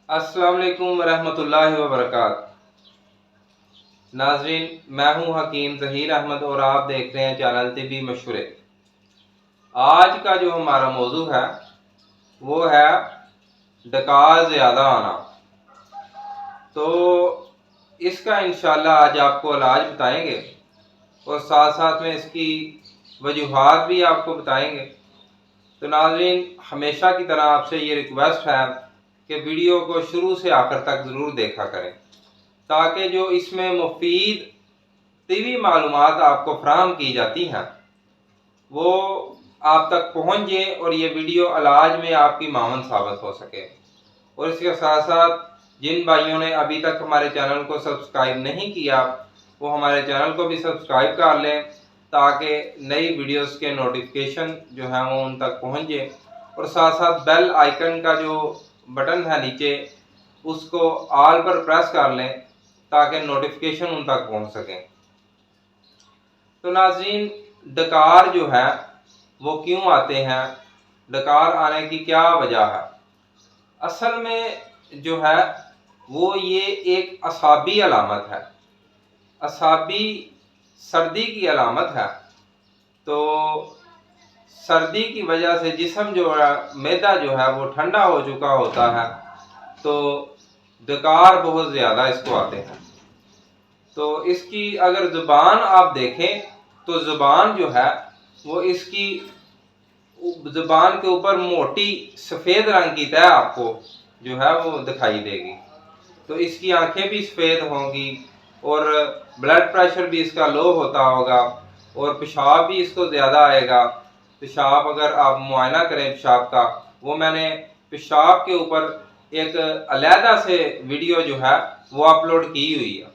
अस्सलाम वालेकुम वरहमतुल्लाहि वबरकात। नाजरीन, मैं हूं हकीम ज़हीर अहमद और आप देख रहे हैं चैनल तिबी मशवरे। आज का जो हमारा मौजू है वो है डकार ज़्यादा आना। तो इसका इंशाल्लाह आज आपको इलाज बताएंगे और साथ साथ में इसकी वजूहात भी आपको बताएंगे। तो नाजरीन, हमेशा की तरह आपसे ये रिक्वेस्ट है कि वीडियो को शुरू से आखिर तक ज़रूर देखा करें ताकि जो इसमें मुफीद तिबी मालूमात आपको फराहम की जाती हैं वो आप तक पहुँच जाए और ये वीडियो इलाज में आपकी मावन साबित हो सके। और इसके साथ साथ जिन भाइयों ने अभी तक हमारे चैनल को सब्सक्राइब नहीं किया वो हमारे चैनल को भी सब्सक्राइब कर लें ताकि नई वीडियोस के नोटिफिकेशन जो है वो उन तक पहुँच जाए। और साथ साथ बेल आइकन का जो बटन है नीचे उसको ऑल पर प्रेस कर लें ताकि नोटिफिकेशन उन तक पहुँच सकें। तो नाज़रीन, डकार जो है वो क्यों आते हैं, डकार आने की क्या वजह है? असल में जो है वो ये एक असाबी अलामत है, असाबी सर्दी की अलामत है। तो सर्दी की वजह से जिस्म जो है मैदा जो है वो ठंडा हो चुका होता है तो डकार बहुत ज़्यादा इसको आते हैं। तो इसकी अगर ज़ुबान आप देखें तो ज़ुबान जो है वो इसकी ज़ुबान के ऊपर मोटी सफ़ेद रंग की तह आपको जो है वो दिखाई देगी। तो इसकी आंखें भी सफ़ेद होंगी और ब्लड प्रेशर भी इसका लो होता होगा और पेशाब भी इसको ज़्यादा आएगा। पेशाब अगर आप मुआयना करें पेशाब का, वो मैंने पेशाब के ऊपर एक अलहदा से वीडियो जो है वो अपलोड की हुई है,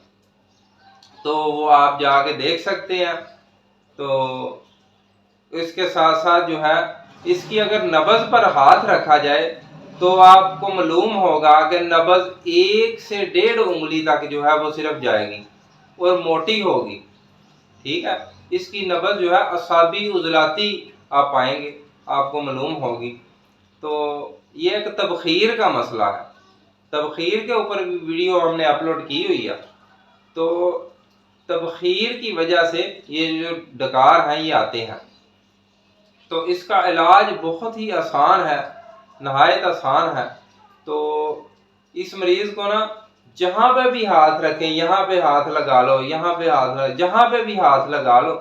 तो वो आप जाके देख सकते हैं। तो इसके साथ साथ जो है इसकी अगर नब्ज़ पर हाथ रखा जाए तो आपको मालूम होगा कि नब्ज़ 1 से 1.5 उंगली तक जो है वो सिर्फ जाएगी और मोटी होगी। ठीक है, इसकी नब्ज़ जो है असाबी उजलाती आप पाएंगे, आपको मालूम होगी। तो ये एक तबखीर का मसला है, तबखीर के ऊपर भी वीडियो हमने अपलोड की हुई है। तो तबखीर की वजह से ये जो डकार हैं ये आते हैं। तो इसका इलाज बहुत ही आसान है, नहायत आसान है। तो इस मरीज़ को ना जहाँ पे भी हाथ रखें, यहाँ पे हाथ लगा लो, यहाँ पे हाथ, जहाँ पे भी हाथ लगा लो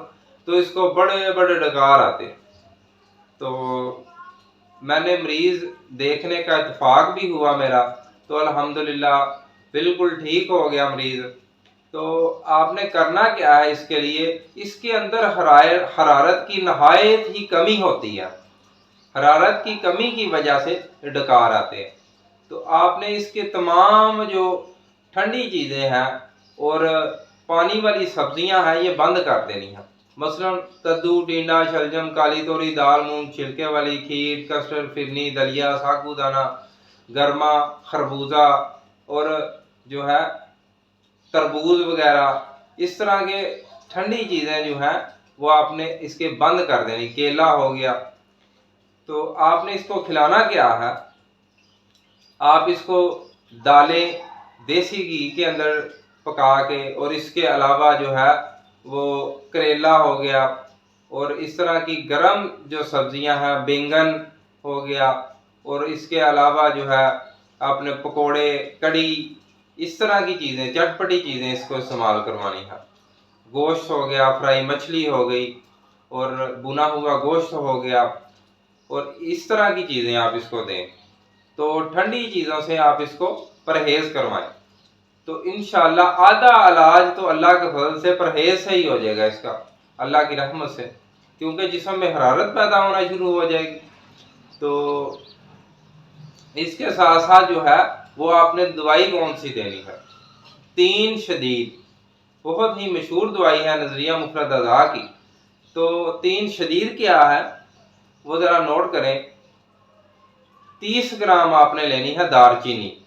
तो इसको बड़े बड़े डकार आते हैं। तो मैंने मरीज़ देखने का इत्तेफाक भी हुआ मेरा, तो अल्हम्दुलिल्लाह बिल्कुल ठीक हो गया मरीज़। तो आपने करना क्या है इसके लिए, इसके अंदर हरारत की नहायत ही कमी होती है, हरारत की कमी की वजह से डकार आते हैं। तो आपने इसके तमाम जो ठंडी चीज़ें हैं और पानी वाली सब्जियां हैं ये बंद कर देनी है। मसलन कद्दू, टिंडा, शलजम, काली तोरी, दाल, मूंग, छिलके वाली खीर, कस्टर्ड, फिरनी, दलिया, साबूदाना, गर्मा, खरबूजा और जो है तरबूज वगैरह, इस तरह के ठंडी चीज़ें जो हैं वो आपने इसके बंद कर देनी। केला हो गया। तो आपने इसको खिलाना क्या है, आप इसको दालें देसी घी के अंदर पका के, और इसके अलावा जो है वो करेला हो गया और इस तरह की गर्म जो सब्जियां हैं, बैंगन हो गया, और इसके अलावा जो है आपने पकोड़े, कड़ी, इस तरह की चीज़ें, चटपटी चीज़ें इसको इस्तेमाल करवानी है। गोश्त हो गया, फ्राई मछली हो गई और भुना हुआ गोश्त हो गया, और इस तरह की चीज़ें आप इसको दें। तो ठंडी चीज़ों से आप इसको परहेज़ करवाएं तो इंशाअल्लाह आधा इलाज तो अल्लाह के फजल से परहेज़ से ही हो जाएगा इसका, अल्लाह की रहमत से, क्योंकि जिस्म में हरारत पैदा होना शुरू हो जाएगी। तो इसके साथ साथ जो है वो आपने दवाई कौन सी देनी है, 3 शदीद, बहुत ही मशहूर दवाई है नज़रिया मुफरद अज़ा की। तो 3 शदीद क्या है वो ज़रा नोट करें। 30 ग्राम आपने लेनी है दारचीनी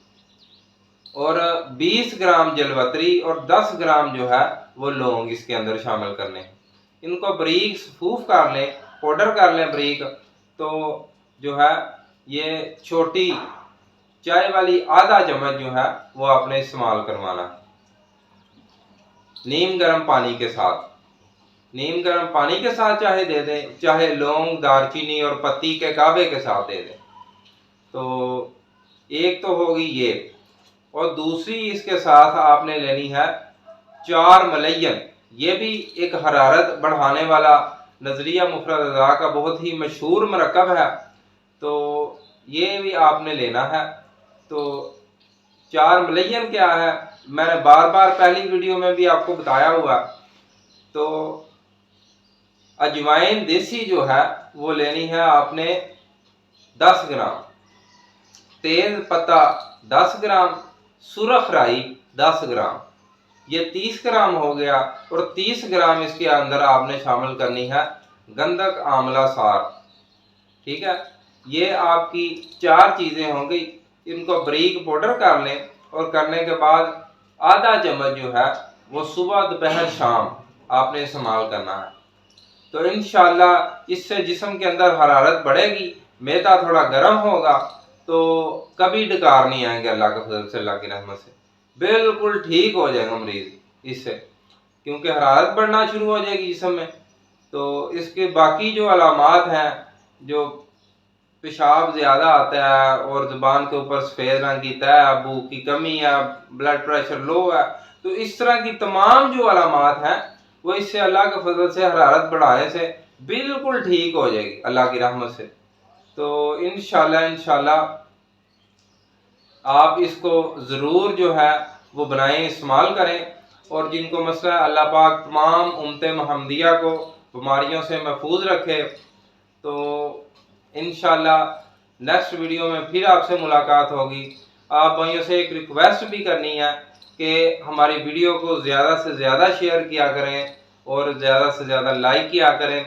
और 20 ग्राम जलवतरी और 10 ग्राम जो है वो लौंग इसके अंदर शामिल करने हैं। इनको बारीक सफूफ कर लें, पाउडर कर लें बारीक। तो जो है ये छोटी चाय वाली आधा चम्मच जो है वो आपने इस्तेमाल करवाना है नीम गर्म पानी के साथ। नीम गर्म पानी के साथ चाहे दे दें, चाहे लौंग, दालचीनी और पत्ती के काबे के साथ दे दें। तो एक तो होगी ये, और दूसरी इसके साथ आपने लेनी है 4 मलैयन। ये भी एक हरारत बढ़ाने वाला नजरिया मुफरद अज़ा का बहुत ही मशहूर मरकब है, तो ये भी आपने लेना है। तो 4 मलैयन क्या है, मैंने बार बार पहली वीडियो में भी आपको बताया हुआ। तो अजवाइन देसी जो है वो लेनी है आपने 10 ग्राम, तेज पत्ता 10 ग्राम, सुरख राई 10 ग्राम, ये 30 ग्राम हो गया। और 30 ग्राम इसके अंदर आपने शामिल करनी है गंधक आंवला सार। ठीक है, ये आपकी 4 चीज़ें होंगी। इनको बारीक पाउडर कर लें, और करने के बाद आधा चम्मच जो है वो सुबह दोपहर शाम आपने इस्तेमाल करना है। तो इंशाल्लाह इससे जिस्म के अंदर हरारत बढ़ेगी, मैदा थोड़ा गर्म होगा, तो कभी डकार नहीं आएंगे अल्लाह के फजल से, अल्लाह की रहमत से बिल्कुल ठीक हो जाएगा मरीज इससे, क्योंकि हरारत बढ़ना शुरू हो जाएगी जिस्म में। तो इसके बाकी जो अलामात हैं, जो पेशाब ज़्यादा आता है और ज़ुबान के ऊपर सफ़ेद रंग की तह, भूख की कमी है, ब्लड प्रेशर लो है, तो इस तरह की तमाम जो अलामात हैं वो इससे अल्लाह के फजल से, हरारत बढ़ाने से बिल्कुल ठीक हो जाएगी अल्लाह की रहमत से। तो इंशाल्लाह आप इसको ज़रूर जो है वो बनाएं, इस्तेमाल करें। और जिनको मसला है, अल्लाह पाक तमाम उम्मत मुहम्मदिया को बीमारियों से महफूज रखे। तो इंशाल्लाह नेक्स्ट वीडियो में फिर आपसे मुलाकात होगी। आप भाइयों से एक रिक्वेस्ट भी करनी है कि हमारी वीडियो को ज़्यादा से ज़्यादा शेयर किया करें और ज़्यादा से ज़्यादा लाइक किया करें,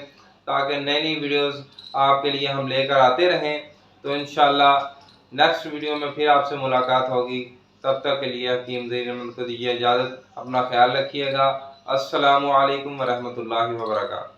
ताकि नई नई वीडियोस आपके लिए हम लेकर आते रहें। तो इंशाल्लाह नेक्स्ट वीडियो में फिर आपसे मुलाकात होगी। तब तक के लिए हकीम ज़हीर को दीजिए इजाज़त। अपना ख्याल रखिएगा। अस्सलामु अलैकुम वरहमतुल्लाहि वबरकातुहू।